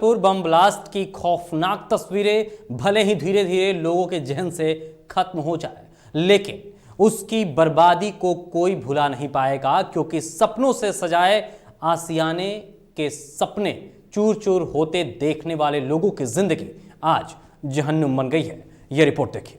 Bomb blast की खौफनाक तस्वीरें भले ही धीरे धीरे लोगों के जहन से खत्म हो जाए, लेकिन उसकी बर्बादी को कोई भुला नहीं पाएगा, क्योंकि सपनों से सजाए आशियाने के सपने चूर चूर होते देखने वाले लोगों की जिंदगी आज जहन्नुम बन गई है। यह रिपोर्ट देखिए।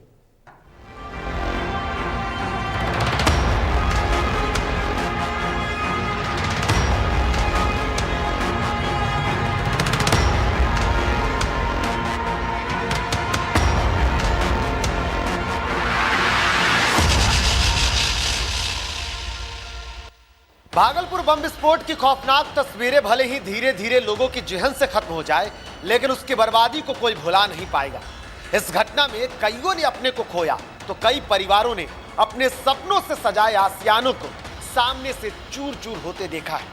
भागलपुर बम विस्फोट की खौफनाक तस्वीरें भले ही धीरे धीरे लोगों की जेहन से खत्म हो जाए, लेकिन उसकी बर्बादी को कोई भुला नहीं पाएगा। इस घटना में कईयों ने अपने को खोया तो कई परिवारों ने अपने सपनों से सजाए आशियानों को सामने से चूर चूर होते देखा है।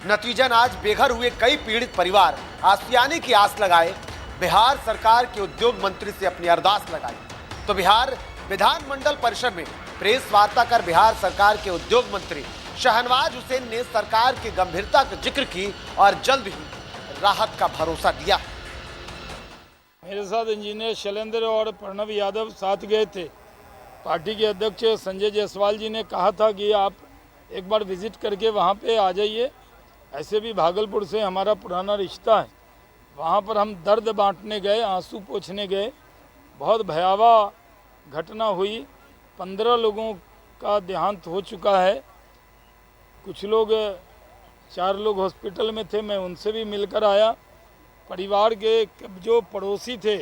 नतीजन आज बेघर हुए कई पीड़ित परिवार आशियाने की आस लगाए बिहार सरकार के उद्योग मंत्री से अपनी अरदास लगाई, तो बिहार विधानमंडल परिषद में प्रेस वार्ता कर बिहार सरकार के उद्योग मंत्री शहनवाज हुसैन ने सरकार की गंभीरता का जिक्र की और जल्द ही राहत का भरोसा दिया। मेरे साथ इंजीनियर शैलेंद्र और प्रणव यादव साथ गए थे। पार्टी के अध्यक्ष संजय जायसवाल जी ने कहा था कि आप एक बार विजिट करके वहाँ पे आ जाइए। ऐसे भी भागलपुर से हमारा पुराना रिश्ता है। वहाँ पर हम दर्द बांटने गए, आंसू पोंछने गए। बहुत भयावह घटना हुई। 15 लोगों का देहांत हो चुका है। कुछ लोग 4 लोग हॉस्पिटल में थे, मैं उनसे भी मिलकर आया। परिवार के जो पड़ोसी थे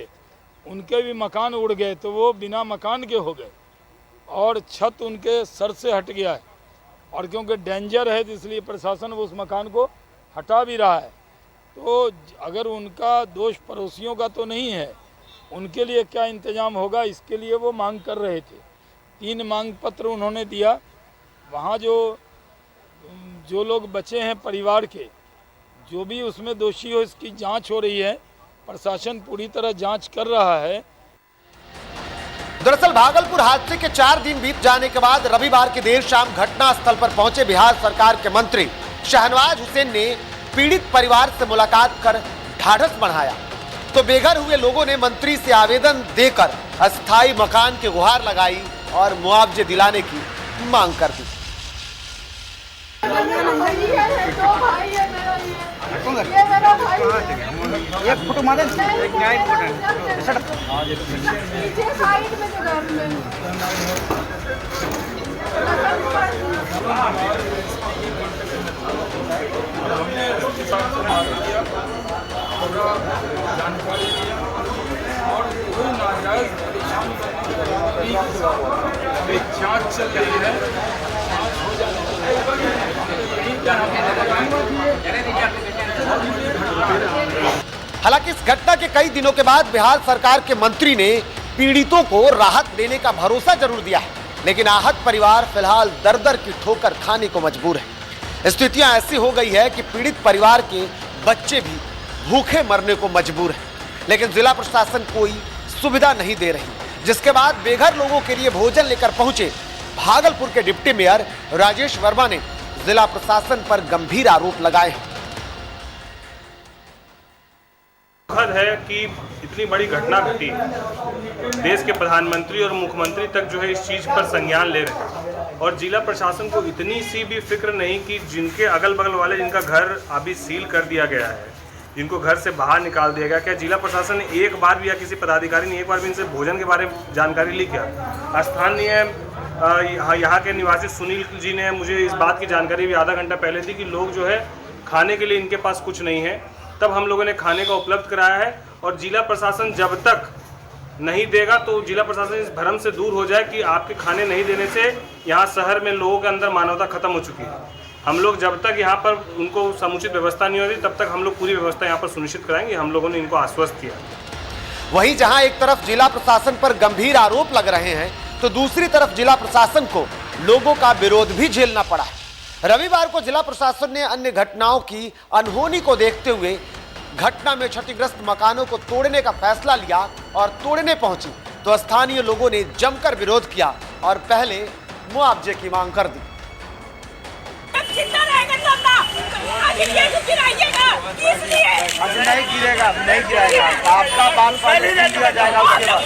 उनके भी मकान उड़ गए, तो वो बिना मकान के हो गए और छत उनके सर से हट गया है। और क्योंकि डेंजर है इसलिए प्रशासन उस मकान को हटा भी रहा है। तो अगर उनका दोष पड़ोसियों का तो नहीं है, उनके लिए क्या इंतजाम होगा, इसके लिए वो मांग कर रहे थे। 3 मांग पत्र उन्होंने दिया। वहाँ जो लोग बचे हैं परिवार के, जो भी उसमें दोषी हो, इसकी जांच हो रही है। प्रशासन पूरी तरह जांच कर रहा है। दरअसल भागलपुर हादसे के 4 दिन बीत जाने के बाद रविवार की देर शाम घटना स्थल पर पहुंचे बिहार सरकार के मंत्री शहनवाज हुसैन ने पीड़ित परिवार से मुलाकात कर ढाढ़स बढ़ाया, तो बेघर हुए लोगों ने मंत्री से आवेदन देकर अस्थायी मकान की गुहार लगाई और मुआवजे दिलाने की मांग कर दी। एक फोटो मारे क्या इम्पोर्टेंट जानकारी लिया और कोई नाजायज जांच चल रही है। हालांकि इस घटना के कई दिनों के बाद बिहार सरकार के मंत्री ने पीड़ितों को राहत देने का भरोसा जरूर दिया है, लेकिन आहत परिवार फिलहाल दर-दर की ठोकर खाने को मजबूर है। स्थितियां ऐसी हो गई है कि पीड़ित परिवार के बच्चे भी भूखे मरने को मजबूर हैं, लेकिन जिला प्रशासन कोई सुविधा नहीं दे रही, जिसके बाद बेघर लोगों के लिए भोजन लेकर पहुंचे भागलपुर के डिप्टी मेयर राजेश वर्मा ने जिला प्रशासन पर गंभीर आरोप लगाए हैं। दुखद है कि इतनी बड़ी घटना घटी, देश के प्रधानमंत्री और मुख्यमंत्री तक जो है इस चीज़ पर संज्ञान ले रहे हैं और जिला प्रशासन को इतनी सी भी फिक्र नहीं कि जिनके अगल बगल वाले जिनका घर अभी सील कर दिया गया है, जिनको घर से बाहर निकाल दिया गया, क्या जिला प्रशासन ने एक बार भी या किसी पदाधिकारी ने एक बार भी इनसे भोजन के बारे में जानकारी ली? क्या स्थानीय यहाँ के निवासी सुनील जी ने मुझे इस बात की जानकारी भी आधा घंटा पहले दी कि लोग जो है खाने के लिए इनके पास कुछ नहीं है। तब हम लोगों ने खाने का उपलब्ध कराया है और जिला प्रशासन जब तक नहीं देगा तो जिला प्रशासन इस भ्रम से दूर हो जाए कि आपके खाने नहीं देने से यहाँ शहर में लोगों के अंदर मानवता खत्म हो चुकी है। हम लोग जब तक यहाँ पर उनको समुचित व्यवस्था नहीं हो रही तब तक हम लोग पूरी व्यवस्था यहाँ पर सुनिश्चित कराएंगे। हम लोगों ने इनको आश्वस्त किया। वहीं जहाँ एक तरफ जिला प्रशासन पर गंभीर आरोप लग रहे हैं, तो दूसरी तरफ जिला प्रशासन को लोगों का विरोध भी झेलना पड़ा है। रविवार को जिला प्रशासन ने अन्य घटनाओं की अनहोनी को देखते हुए घटना में क्षतिग्रस्त मकानों को तोड़ने का फैसला लिया और तोड़ने पहुंची तो स्थानीय लोगों ने जमकर विरोध किया और पहले मुआवजे की मांग कर दी। जिंदा रहेगा तो आखिर ये तो गिराइएगा किस लिए? अब नहीं गिरेगा, नहीं गिराएगा, आपका बाल पहले नहीं दिया जाएगा उसके बाद।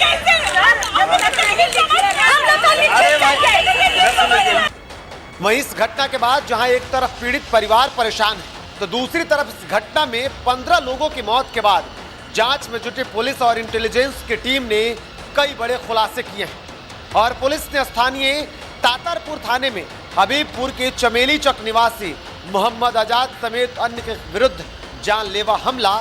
वहीं इस घटना के बाद जहां एक तरफ पीड़ित परिवार परेशान है तो दूसरी तरफ इस घटना में 15 लोगों की मौत के बाद जांच में जुटी पुलिस और इंटेलिजेंस की टीम ने कई बड़े खुलासे किए हैं और पुलिस ने स्थानीय तातरपुर थाने में हबीबपुर के चमेली चक निवासी मोहम्मद आजाद समेत अन्य के विरुद्ध जानलेवा हमला,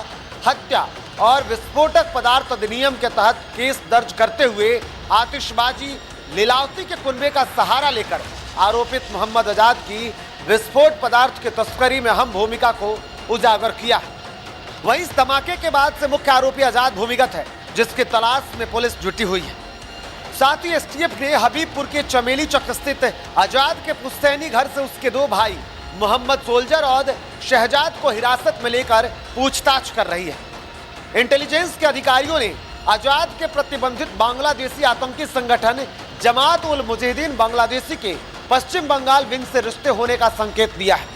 हत्या और विस्फोटक पदार्थ अधिनियम के तहत केस दर्ज करते हुए आतिशबाजी लीलावती के कुनबे का सहारा लेकर आरोपित मोहम्मद आजाद की विस्फोट पदार्थ की तस्करी में अहम भूमिका को उजागर किया है। वहीं इस धमाके के बाद से मुख्य आरोपी आजाद भूमिगत है, जिसकी तलाश में पुलिस जुटी हुई है। साथ ही एसटीएफ ने हबीबपुर के चमेली चक स्थित आजाद के पुश्तैनी घर से उसके 2 भाई मोहम्मद सोल्जर और शहजाद को हिरासत में लेकर पूछताछ कर रही है। इंटेलिजेंस के अधिकारियों ने आजाद के प्रतिबंधित बांग्लादेशी आतंकी संगठन जमात उल मुजाहिदीन बांग्लादेशी के पश्चिम बंगाल विंग से रिश्ते होने का संकेत दिया है।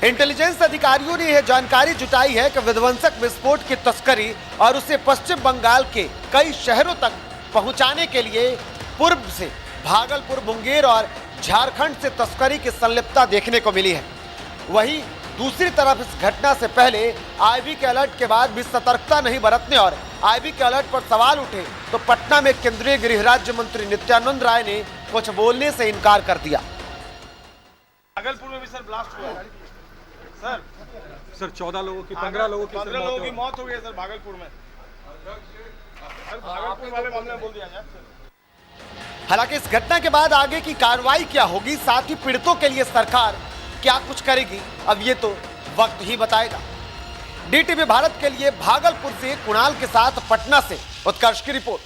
इंटेलिजेंस अधिकारियों ने यह जानकारी जुटाई है कि विध्वंसक विस्फोट की तस्करी और उसे पश्चिम बंगाल के कई शहरों तक पहुंचाने के लिए पूर्व से भागलपुर, मुंगेर और झारखंड से तस्करी की संलिप्तता देखने को मिली है। वहीं दूसरी तरफ इस घटना से पहले आईबी के अलर्ट के बाद भी सतर्कता नहीं बरतने और आईबी के अलर्ट पर सवाल उठे तो पटना में केंद्रीय गृह राज्य मंत्री नित्यानंद राय ने कुछ बोलने से इनकार कर दिया। भागलपुर में भी सर ब्लास्ट हुआ सर 14 लोगों की 15 लोगों की 15 लोगों की मौत हो गई है सर भागलपुर में। सर भागलपुर वाले मामले में बोल दिया जाए। हालांकि इस घटना के बाद आगे की कार्रवाई क्या होगी, साथ ही पीड़ितों के लिए सरकार क्या कुछ करेगी, अब ये तो वक्त ही बताएगा। डीटीवी भारत के लिए भागलपुर से कुणाल के साथ पटना से उत्कर्ष की रिपोर्ट।